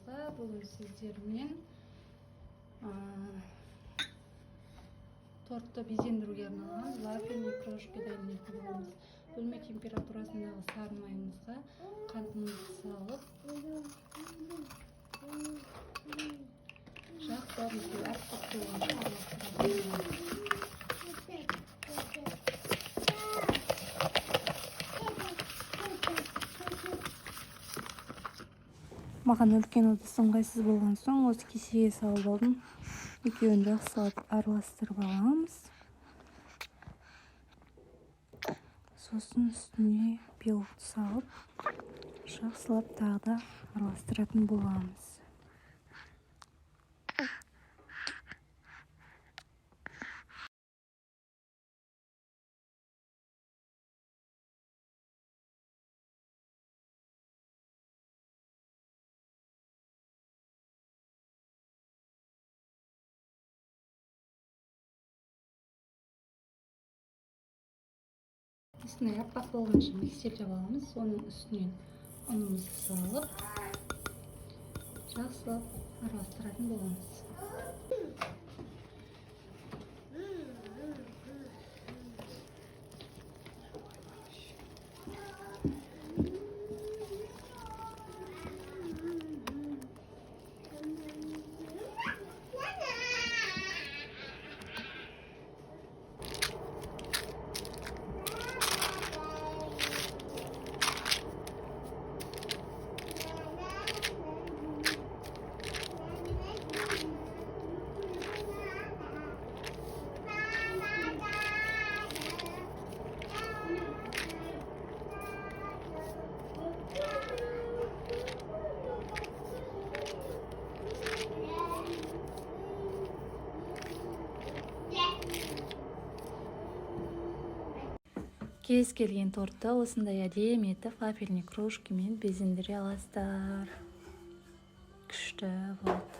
армысыздар. Бүгін сіздермен тортты безендіруге арналған вафельный крошка дайындайтын боламыз. Бөлме температурасындағы сары майымызға қантымызды салып, жақсылап әппақ болғанша араластырамыз. Маған үлкен ыдыс ыңғайсыз болған соң осы кесеге салып алдым. Екеуін жақсылап араластырып аламыз. Сосын үстіне белокты салып, жақсылап тағы да араластыратын боламыз. Үстіне аппақ болғанша миксерлеп аламыз. Оның үстінен ұнымызды салып, жақсылап араластыратын боламыз. Кез келген тортты осындай әдемі етіп вафельный крошкамен безендіре аласыздар. Күшті болды.